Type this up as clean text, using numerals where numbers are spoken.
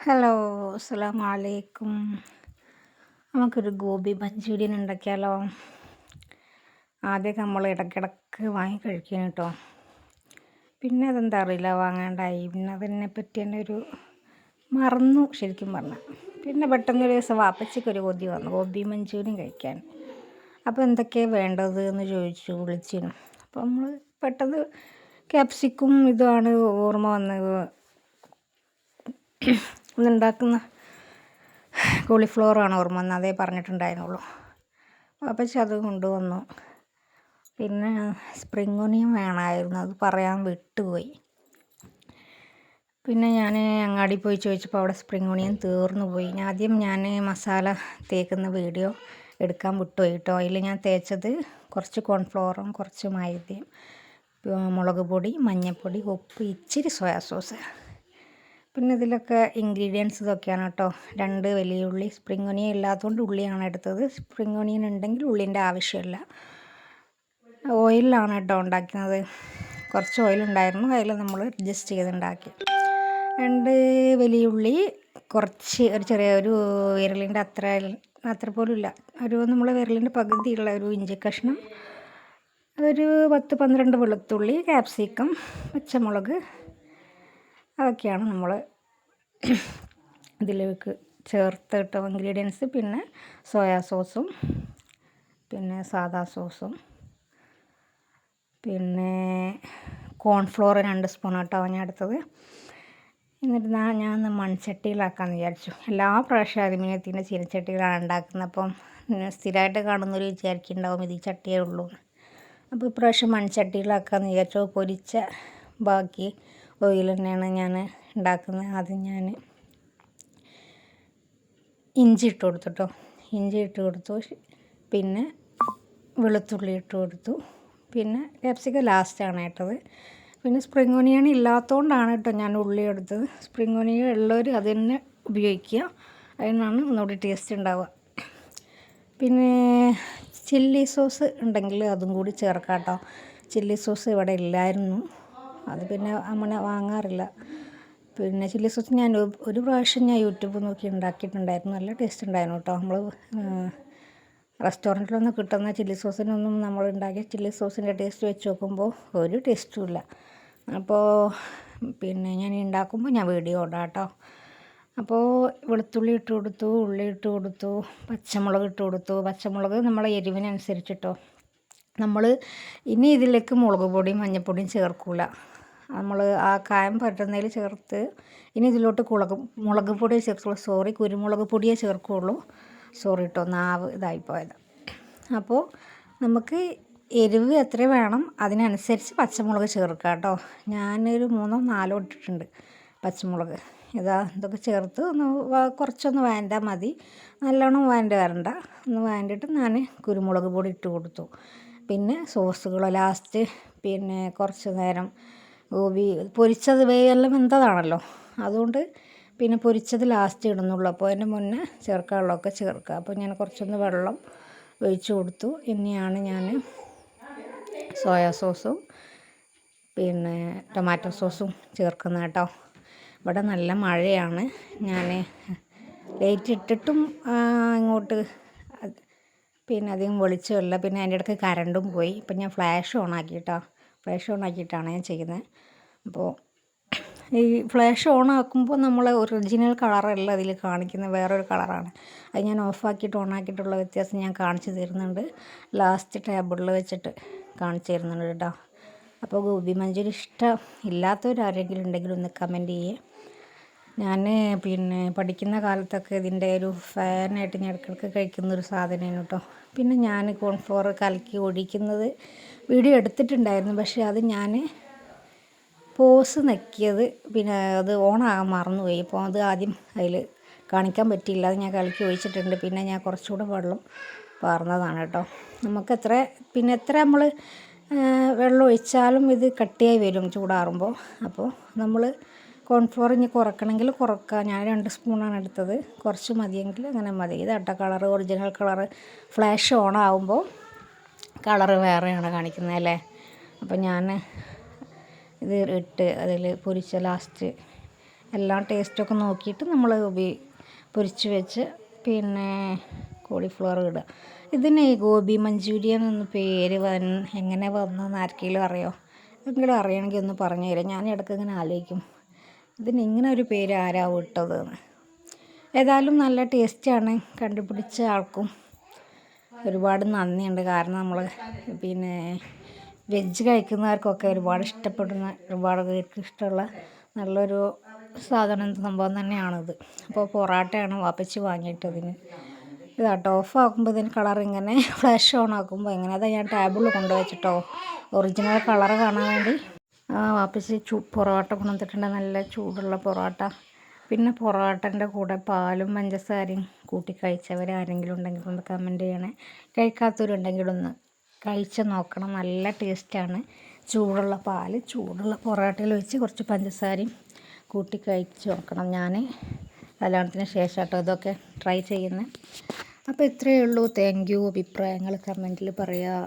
Hello, അസ്സലാമു അലൈക്കും. നമുക്കൊരു ഗോബി മഞ്ചൂരിയൻ ഉണ്ടാക്കിയാലോ? ആദ്യമൊക്കെ നമ്മൾ ഇടയ്ക്കിടയ്ക്ക് വാങ്ങി കഴിക്കണം കേട്ടോ. പിന്നെ അതെന്താ അറിയില്ല, വാങ്ങാണ്ടായി. പിന്നെ അതിനെപ്പറ്റി തന്നെ ഒരു മറന്നു ശരിക്കും പറഞ്ഞാൽ. പിന്നെ പെട്ടെന്നൊരു ദിവസം വാപ്പച്ചിക്കൊരു കൊതി വന്നു ഗോബി മഞ്ചൂരിയൻ കഴിക്കാൻ. അപ്പോൾ എന്തൊക്കെയാണ് വേണ്ടത് എന്ന് വിളിച്ചിരുന്നു. അപ്പോൾ നമ്മൾ പെട്ടെന്ന് ക്യാപ്സിക്കും ഇതുമാണ് ഓർമ്മ വന്നത്. ഇന്നുണ്ടാക്കുന്ന കോളിഫ്ലവറാണ് ഓർമ്മ വന്നത്, അതേ പറഞ്ഞിട്ടുണ്ടായിരുന്നുള്ളൂ. വാപ്പച്ചി അത് കൊണ്ടുവന്നു. പിന്നെ സ്പ്രിംഗ് ഒനിയൻ വേണമായിരുന്നു, അത് പറയാൻ വിട്ടുപോയി. പിന്നെ ഞാൻ അങ്ങാടി പോയി ചോദിച്ചപ്പോൾ അവിടെ സ്പ്രിംഗ് ഒനിയൻ തീർന്നു പോയി. ആദ്യം ഞാൻ മസാല തേക്കുന്ന വീഡിയോ എടുക്കാൻ വിട്ടുപോയി കേട്ടോ. അതിൽ ഞാൻ തേച്ചത് കുറച്ച് കോൺഫ്ലവറും കുറച്ച് മൈദയും മുളക് പൊടി, മഞ്ഞൾപ്പൊടി, ഉപ്പ്, ഇച്ചിരി സോയാ സോസ്. പിന്നെ ഇതിലൊക്കെ ഇൻഗ്രീഡിയൻസ് ഇതൊക്കെയാണ് കേട്ടോ. 2 വലിയ ഉള്ളി, സ്പ്രിംഗ് ഒനിയൻ ഇല്ലാത്തതുകൊണ്ട് ഉള്ളിയാണ് എടുത്തത്. സ്പ്രിംഗ് ഒനിയൻ ഉണ്ടെങ്കിൽ ഉള്ളിൻ്റെ ആവശ്യമില്ല. ഓയിലാണ് കേട്ടോ ഉണ്ടാക്കുന്നത്. കുറച്ച് ഓയിലുണ്ടായിരുന്നു, അതിൽ നമ്മൾ അഡ്ജസ്റ്റ് ചെയ്തുണ്ടാക്കി. 2 വലിയ ഉള്ളി, കുറച്ച് ഒരു വിരലിൻ്റെ അത്ര പോലും ഇല്ല, നമ്മളെ വിരലിൻ്റെ പകുതിയുള്ള ഒരു ഇഞ്ചി കഷ്ണം, ഒരു 10-12 വെളുത്തുള്ളി, ക്യാപ്സിക്കം, പച്ചമുളക്, അതൊക്കെയാണ് നമ്മൾ ഇതിലേക്ക് ചേർത്തിട്ട ഇൻഗ്രീഡിയൻസ്. പിന്നെ സോയാ സോസും, പിന്നെ സാദാ സോസും, പിന്നെ കോൺഫ്ലോർ 2 സ്പൂൺ കേട്ടോ ഞാൻ എടുത്തത്. എന്നിട്ട് ഞാൻ മൺചട്ടിയിലാക്കാമെന്ന് വിചാരിച്ചു. എല്ലാ പ്രാവശ്യം അലുമിനിയത്തിൻ്റെ ചീനച്ചട്ടിയിലാണ് ഉണ്ടാക്കുന്നത്. അപ്പം സ്ഥിരമായിട്ട് കാണുന്നവർ വിചാരിക്കുന്നുണ്ടാവും ഇത് ഈ ചട്ടിയേ ഉള്ളൂ. അപ്പോൾ ഇപ്രാവശ്യം മൺചട്ടിയിലാക്കാമെന്ന് വിചാരിച്ചു. പൊരിച്ച ബാക്കി ഓയിൽ തന്നെയാണ് ഞാൻ ഉണ്ടാക്കുന്നത്. ആദ്യം ഞാൻ ഇഞ്ചി ഇട്ട് കൊടുത്തു. പിന്നെ വെളുത്തുള്ളി ഇട്ട് കൊടുത്തു. പിന്നെ ക്യാപ്സിക്കം ലാസ്റ്റാണ് ഇട്ടത്. പിന്നെ സ്പ്രിംഗ് ഒനിയൻ ഇല്ലാത്തതുകൊണ്ടാണ് കേട്ടോ ഞാൻ ഉള്ളി എടുത്തത്. സ്പ്രിംഗ് ഒനിയൻ ഉള്ളവർ അത് തന്നെ ഉപയോഗിക്കുക, അതിനാണ് ഒന്നുകൂടി ടേസ്റ്റ് ഉണ്ടാവുക. പിന്നെ ചില്ലി സോസ് ഉണ്ടെങ്കിൽ അതും കൂടി ചേർക്കാം കേട്ടോ. ചില്ലി സോസ് ഇവിടെ ഇല്ലായിരുന്നു, അത് പിന്നെ അങ്ങനെ വാങ്ങാറില്ല. പിന്നെ ചില്ലി സോസ് ഞാൻ ഒരു പ്രാവശ്യം യൂട്യൂബ് നോക്കി ഉണ്ടാക്കിയിട്ടുണ്ടായിരുന്നു, നല്ല ടേസ്റ്റ് ഉണ്ടായിരുന്നു കേട്ടോ. നമ്മൾ റെസ്റ്റോറൻറ്റിലൊന്നും കിട്ടുന്ന ചില്ലി സോസിനൊന്നും നമ്മൾ ഉണ്ടാക്കിയ ചില്ലി സോസിൻ്റെ ടേസ്റ്റ് വെച്ച് നോക്കുമ്പോൾ ഒരു ടേസ്റ്റും ഇല്ല. അപ്പോൾ പിന്നെ ഞാൻ ഉണ്ടാക്കുമ്പോൾ ഞാൻ വീഡിയോ ഇടാം കേട്ടോ. അപ്പോൾ വെളുത്തുള്ളി ഇട്ട് കൊടുത്തു, ഉള്ളി ഇട്ട് കൊടുത്തു, പച്ചമുളക് ഇട്ട് കൊടുത്തു. പച്ചമുളക് നമ്മളെ എരിവിനനുസരിച്ചിട്ടോ. നമ്മൾ ഇനി ഇതിലേക്ക് മുളക് പൊടിയും മഞ്ഞൾപ്പൊടിയും ചേർക്കില്ല. നമ്മൾ ആ കായം പറ്റുന്നതിൽ ചേർത്ത് ഇനി ഇതിലോട്ട് മുളക് പൊടിയെ ചേർക്കുള്ളൂ. കുരുമുളക് പൊടിയേ ചേർക്കുകയുള്ളൂ. സോറി കേട്ടോ, നാവ് ഇതായിപ്പോയത്. അപ്പോൾ നമുക്ക് എരിവ് എത്ര വേണം അതിനനുസരിച്ച് പച്ചമുളക് ചേർക്കുക കേട്ടോ. ഞാനൊരു 3-4 ഇട്ടിട്ടുണ്ട് പച്ചമുളക്. ഇതൊക്കെ ചേർത്ത് കുറച്ചൊന്ന് വേണ്ടാൽ മതി, നല്ലോണം വരണ്ട. ഒന്ന് വേണ്ടിയിട്ട് ഞാൻ കുരുമുളക് പൊടി ഇട്ട് കൊടുത്തു. പിന്നെ സോസുകൾ ലാസ്റ്റ്. പിന്നെ കുറച്ച് നേരം ഗോബി പൊരിച്ചത് എല്ലാം വെന്തതാണല്ലോ, അതുകൊണ്ട് പിന്നെ പൊരിച്ചത് ലാസ്റ്റ് ഇടുന്നുള്ളൂ. അപ്പോൾ അതിൻ്റെ മുന്നേ ചേർക്കാനുള്ളതൊക്കെ ചേർക്കുക. അപ്പോൾ ഞാൻ കുറച്ചൊന്ന് വെള്ളം ഒഴിച്ച് കൊടുത്തു. ഇനിയാണ് ഞാൻ സോയാ സോസും പിന്നെ ടൊമാറ്റോ സോസും ചേർക്കുന്നത് കേട്ടോ. ഇവിടെ നല്ല മഴയാണ്. ഞാൻ ലൈറ്റ് ഇട്ടിട്ടും ഇങ്ങോട്ട് പിന്നെ അധികം വെളിച്ചമില്ല. പിന്നെ അതിൻ്റെ ഇടയ്ക്ക് കറണ്ടും പോയി. ഇപ്പം ഞാൻ ഫ്ലാഷ് ഓൺ ആക്കിയിട്ടാണ് ഞാൻ ചെയ്യുന്നത്. അപ്പോൾ ഈ ഫ്ലാഷ് ഓൺ ആക്കുമ്പോൾ നമ്മൾ ഒറിജിനൽ കളറല്ല അതിൽ കാണിക്കുന്നത്, വേറൊരു കളറാണ്. അത് ഞാൻ ഓഫാക്കിയിട്ട് ഓൺ ആക്കിയിട്ടുള്ള വ്യത്യാസം ഞാൻ കാണിച്ചു തരുന്നുണ്ട്. ലാസ്റ്റ് ടേബിളിൽ വെച്ചിട്ട് കാണിച്ചു തരുന്നുണ്ട് കേട്ടോ. അപ്പോൾ ഗോബി മഞ്ചൂരി ഇഷ്ടം ഇല്ലാത്തവരാരെങ്കിലും ഉണ്ടെങ്കിൽ ഒന്ന് കമൻറ്റ് ചെയ്യേ. ഞാൻ പിന്നെ പഠിക്കുന്ന കാലത്തൊക്കെ ഇതിൻ്റെ ഒരു ഫാനായിട്ട് ഞാൻ ഇടയ്ക്കിടയ്ക്ക് കഴിക്കുന്നൊരു സാധനമാണ് കേട്ടോ. പിന്നെ ഞാൻ കോൺഫ്ലോർ കലക്കി ഒഴിക്കുന്നത് വീഡിയോ എടുത്തിട്ടുണ്ടായിരുന്നു, പക്ഷേ അത് ഞാൻ പോസ് നെക്കിയത് പിന്നെ അത് ഓണാകാൻ മറന്നുപോയി. അപ്പോൾ അത് ആദ്യം അതിൽ കാണിക്കാൻ പറ്റിയില്ല. അത് ഞാൻ കലക്കി ഒഴിച്ചിട്ടുണ്ട്. പിന്നെ ഞാൻ കുറച്ചുകൂടെ വെള്ളം പാർന്നതാണ് കേട്ടോ. നമുക്ക് എത്ര നമ്മൾ വെള്ളം ഒഴിച്ചാലും ഇത് കട്ടിയായി വരും ചൂടാറുമ്പോൾ. അപ്പോൾ നമ്മൾ കോൺഫ്ലോർ ഇനി കുറയ്ക്കണമെങ്കിൽ കുറക്കുക. ഞാൻ 2 സ്പൂണാണ് എടുത്തത്, കുറച്ച് മതിയെങ്കിൽ അങ്ങനെ മതി. ഇതാട്ടോ colour, original colour. Flash on ആകുമ്പോൾ കളറ് വേറെയാണ് കാണിക്കുന്നത് അല്ലേ. അപ്പോൾ ഞാൻ ഇത് ഇട്ട് അതിൽ പൊരിച്ച ലാസ്റ്റ് എല്ലാം ടേസ്റ്റൊക്കെ നോക്കിയിട്ട് നമ്മൾ പൊരിച്ച് വെച്ച് പിന്നെ കോളിഫ്ലവർ ഇടുക. ഇതിന് ഗോബി മഞ്ചൂരിയൻ എന്ന് പേര് എങ്ങനെ വന്നതെന്ന് ആർക്കെങ്കിലും അറിയോ? എങ്കിലും അറിയണമെങ്കിൽ ഒന്ന് പറഞ്ഞു തരാം. ഞാൻ ഇടയ്ക്ക് ഇങ്ങനെ ആലോചിക്കും ഇതിന് ഇങ്ങനെ ഒരു പേര് ആരാ ഇട്ടതെന്ന്. ഏതായാലും നല്ല ടേസ്റ്റാണ്. കണ്ടുപിടിച്ച ആൾക്കും ഒരുപാട് നന്ദിയുണ്ട്. കാരണം നമ്മൾ പിന്നെ വെജ് കഴിക്കുന്നവർക്കൊക്കെ ഒരുപാട് ഇഷ്ടപ്പെടുന്ന, ഒരുപാട് പേർക്ക് ഇഷ്ടമുള്ള നല്ലൊരു സംഭവം തന്നെയാണിത്. അപ്പോൾ പൊറാട്ടയാണ് വാപ്പച്ചി വാങ്ങിയിട്ടതിന്. ഇതാട്ടോ ഓഫാക്കുമ്പോൾ ഇതിന് കളർ ഇങ്ങനെ, ഫ്ലാഷ് ഓൺ ആക്കുമ്പോൾ ഇങ്ങനെ. അതാ ഞാൻ ടേബിളിൽ കൊണ്ടുവച്ചിട്ടോ ഒറിജിനൽ കളർ കാണാൻ വേണ്ടി. വാപ്പച്ചി പൊറോട്ട കൊണ്ടുവന്നിട്ടുണ്ട്, നല്ല ചൂടുള്ള പൊറോട്ട. പിന്നെ പൊറോട്ടൻ്റെ കൂടെ പാലും പഞ്ചസാരയും കൂട്ടി കഴിച്ചവരാരെങ്കിലും ഉണ്ടെങ്കിൽ ഒന്ന് കമൻറ്റ് ചെയ്യണേ. കഴിക്കാത്തവരുണ്ടെങ്കിലൊന്ന് കഴിച്ച് നോക്കണം, നല്ല ടേസ്റ്റാണ്. ചൂടുള്ള പാൽ ചൂടുള്ള പൊറോട്ടയിൽ വെച്ച് കുറച്ച് പഞ്ചസാരയും കൂട്ടി കഴിച്ച് നോക്കണം. ഞാൻ കല്യാണത്തിന് ശേഷം കേട്ടോ ഇതൊക്കെ ട്രൈ ചെയ്യുന്നത്. അപ്പോൾ ഇത്രയേ ഉള്ളൂ. Thank you. അഭിപ്രായങ്ങൾ കമൻറ്റിൽ പറയുക.